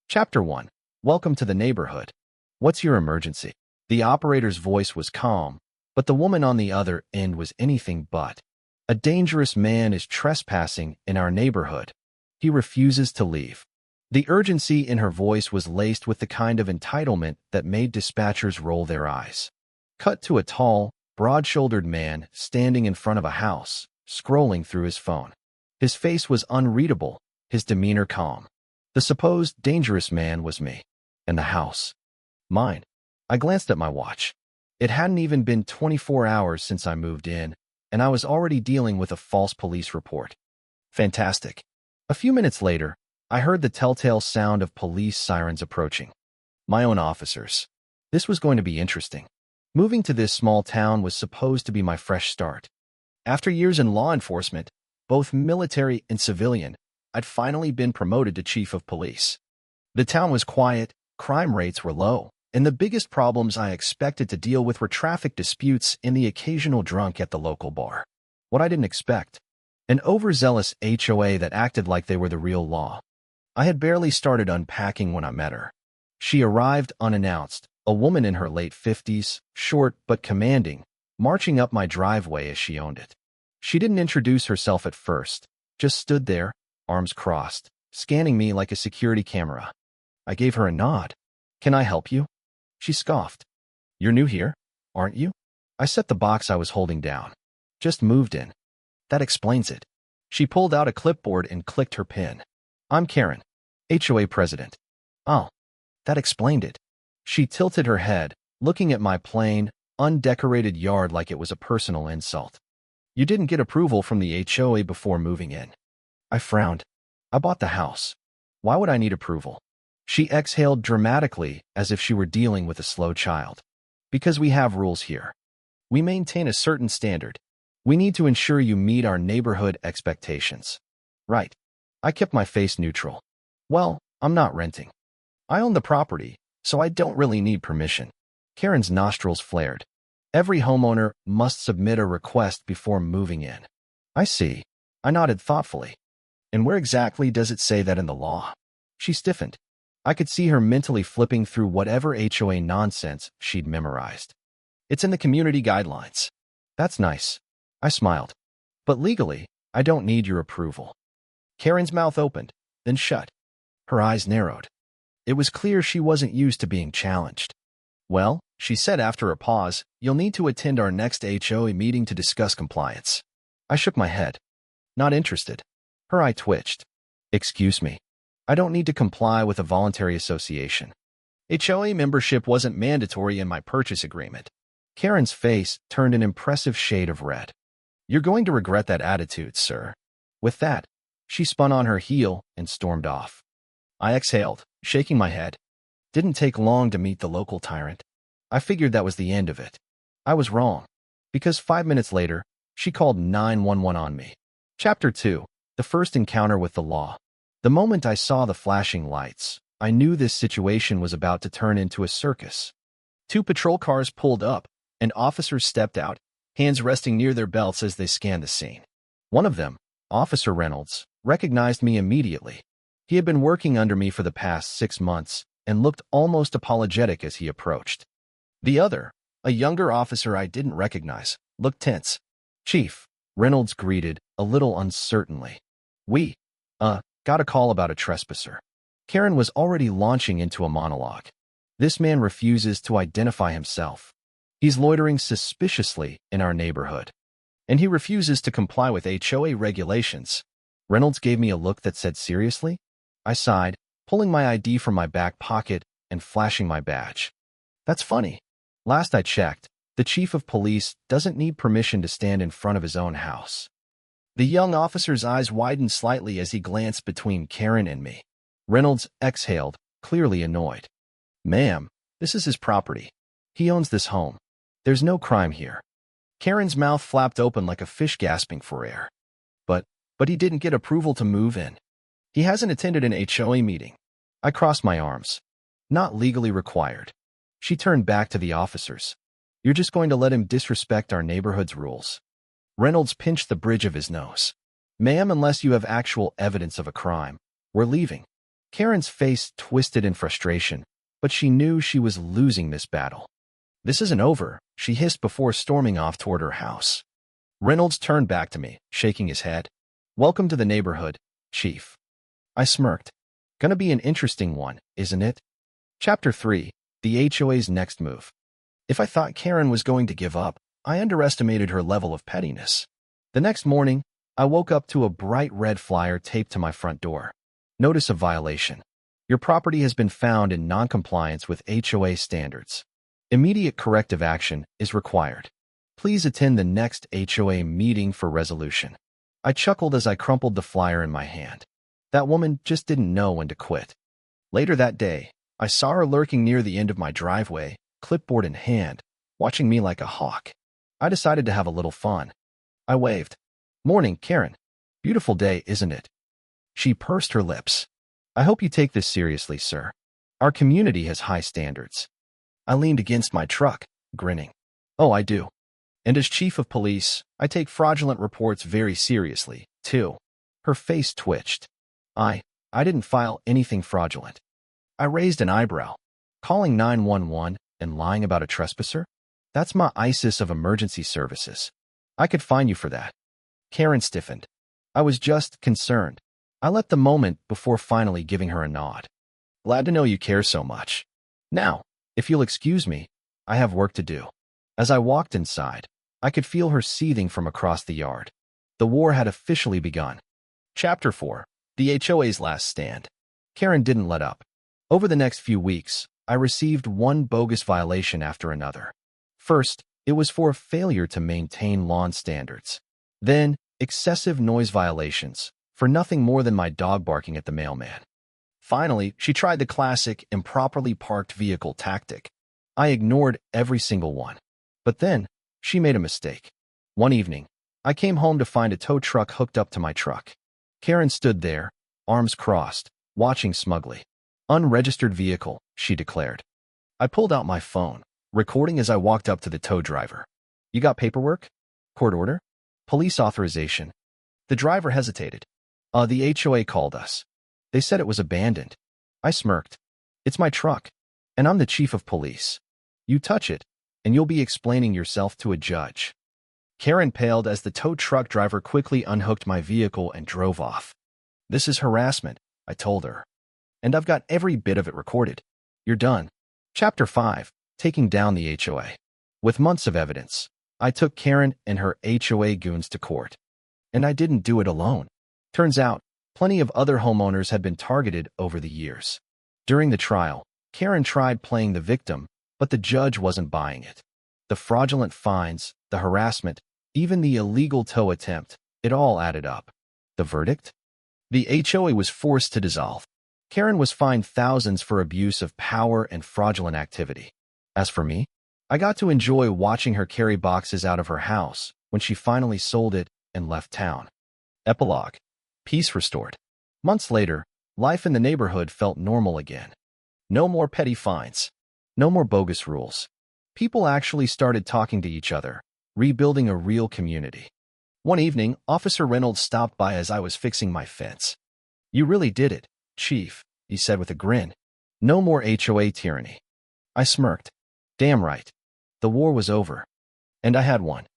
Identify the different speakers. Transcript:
Speaker 1: Chapter 1. Welcome to the neighborhood. What's your emergency? The operator's voice was calm, but the woman on the other end was anything but. A dangerous man is trespassing in our neighborhood. He refuses to leave. The urgency in her voice was laced with the kind of entitlement that made dispatchers roll their eyes. Cut to a tall, broad-shouldered man standing in front of a house, scrolling through his phone. His face was unreadable, his demeanor calm. The supposed dangerous man was me. And the house. Mine. I glanced at my watch. It hadn't even been 24 hours since I moved in, and I was already dealing with a false police report. Fantastic. A few minutes later, I heard the telltale sound of police sirens approaching. My own officers. This was going to be interesting. Moving to this small town was supposed to be my fresh start. After years in law enforcement, both military and civilian, I'd finally been promoted to chief of police. The town was quiet, crime rates were low, and the biggest problems I expected to deal with were traffic disputes and the occasional drunk at the local bar. What I didn't expect: an overzealous HOA that acted like they were the real law. I had barely started unpacking when I met her. She arrived unannounced, a woman in her late 50s, short but commanding, marching up my driveway as she owned it. She didn't introduce herself at first, just stood there, arms crossed, scanning me like a security camera. I gave her a nod. "Can I help you?" She scoffed. "You're new here, aren't you?" I set the box I was holding down. "Just moved in." "That explains it." She pulled out a clipboard and clicked her pin. "I'm Karen, HOA president." "Oh, that explained it." She tilted her head, looking at my plain, undecorated yard like it was a personal insult. "You didn't get approval from the HOA before moving in." I frowned. "I bought the house. Why would I need approval?" She exhaled dramatically as if she were dealing with a slow child. "Because we have rules here. We maintain a certain standard. We need to ensure you meet our neighborhood expectations." "Right." I kept my face neutral. "Well, I'm not renting. I own the property, so I don't really need permission." Karen's nostrils flared. "Every homeowner must submit a request before moving in." "I see." I nodded thoughtfully. "And where exactly does it say that in the law?" She stiffened. I could see her mentally flipping through whatever HOA nonsense she'd memorized. "It's in the community guidelines." "That's nice." I smiled. "But legally, I don't need your approval." Karen's mouth opened, then shut. Her eyes narrowed. It was clear she wasn't used to being challenged. "Well," she said after a pause, "you'll need to attend our next HOA meeting to discuss compliance." I shook my head. "Not interested." Her eye twitched. "Excuse me. I don't need to comply with a voluntary association. HOA membership wasn't mandatory in my purchase agreement." Karen's face turned an impressive shade of red. "You're going to regret that attitude, sir." With that, she spun on her heel and stormed off. I exhaled, shaking my head. Didn't take long to meet the local tyrant. I figured that was the end of it. I was wrong, because 5 minutes later, she called 911 on me. Chapter 2. The first encounter with the law. The moment I saw the flashing lights, I knew this situation was about to turn into a circus. 2 patrol cars pulled up, and officers stepped out, hands resting near their belts as they scanned the scene. One of them, Officer Reynolds, recognized me immediately. He had been working under me for the past 6 months and looked almost apologetic as he approached. The other, a younger officer I didn't recognize, looked tense. "Chief," Reynolds greeted, a little uncertainly. "We, got a call about a trespasser." Karen was already launching into a monologue. "This man refuses to identify himself. He's loitering suspiciously in our neighborhood. And he refuses to comply with HOA regulations." Reynolds gave me a look that said, "Seriously?" I sighed, pulling my ID from my back pocket and flashing my badge. "That's funny. Last I checked, the chief of police doesn't need permission to stand in front of his own house." The young officer's eyes widened slightly as he glanced between Karen and me. Reynolds exhaled, clearly annoyed. "Ma'am, this is his property. He owns this home. There's no crime here." Karen's mouth flapped open like a fish gasping for air. But he didn't get approval to move in. He hasn't attended an HOA meeting." I crossed my arms. "Not legally required." She turned back to the officers. "You're just going to let him disrespect our neighborhood's rules?" Reynolds pinched the bridge of his nose. "Ma'am, unless you have actual evidence of a crime, we're leaving." Karen's face twisted in frustration, but she knew she was losing this battle. "This isn't over," she hissed before storming off toward her house. Reynolds turned back to me, shaking his head. "Welcome to the neighborhood, Chief." I smirked. "Gonna be an interesting one, isn't it?" Chapter 3. The HOA's next move. If I thought Karen was going to give up, I underestimated her level of pettiness. The next morning, I woke up to a bright red flyer taped to my front door. Notice of violation. Your property has been found in noncompliance with HOA standards. Immediate corrective action is required. Please attend the next HOA meeting for resolution. I chuckled as I crumpled the flyer in my hand. That woman just didn't know when to quit. Later that day, I saw her lurking near the end of my driveway, clipboard in hand, watching me like a hawk. I decided to have a little fun. I waved. "Morning, Karen. Beautiful day, isn't it?" She pursed her lips. "I hope you take this seriously, sir. Our community has high standards." I leaned against my truck, grinning. "Oh, I do. And as chief of police, I take fraudulent reports very seriously, too." Her face twitched. I didn't file anything fraudulent." I raised an eyebrow. "Calling 911 and lying about a trespasser? That's my ISIS of emergency services. I could fine you for that." Karen stiffened. I was just concerned. I let the moment before finally giving her a nod. "Glad to know you care so much. Now, if you'll excuse me, I have work to do." As I walked inside, I could feel her seething from across the yard. The war had officially begun. Chapter 4. The HOA's last stand. Karen didn't let up. Over the next few weeks, I received one bogus violation after another. First, it was for a failure to maintain lawn standards. Then, excessive noise violations, for nothing more than my dog barking at the mailman. Finally, she tried the classic improperly parked vehicle tactic. I ignored every single one. But then, she made a mistake. One evening, I came home to find a tow truck hooked up to my truck. Karen stood there, arms crossed, watching smugly. "Unregistered vehicle," she declared. I pulled out my phone, recording as I walked up to the tow driver. "You got paperwork? Court order? Police authorization?" The driver hesitated. The HOA called us. They said it was abandoned." I smirked. "It's my truck, and I'm the chief of police. You touch it, and you'll be explaining yourself to a judge." Karen paled as the tow truck driver quickly unhooked my vehicle and drove off. "This is harassment," I told her. "And I've got every bit of it recorded. You're done." Chapter 5. Taking down the HOA. With months of evidence, I took Karen and her HOA goons to court. And I didn't do it alone. Turns out, plenty of other homeowners had been targeted over the years. During the trial, Karen tried playing the victim, but the judge wasn't buying it. The fraudulent fines, the harassment, even the illegal tow attempt, it all added up. The verdict? The HOA was forced to dissolve. Karen was fined thousands for abuse of power and fraudulent activity. As for me, I got to enjoy watching her carry boxes out of her house when she finally sold it and left town. Epilogue. Peace restored. Months later, life in the neighborhood felt normal again. No more petty fines. No more bogus rules. People actually started talking to each other, rebuilding a real community. One evening, Officer Reynolds stopped by as I was fixing my fence. "You really did it, Chief," he said with a grin. "No more HOA tyranny." I smirked. Damn right. The war was over. And I had one.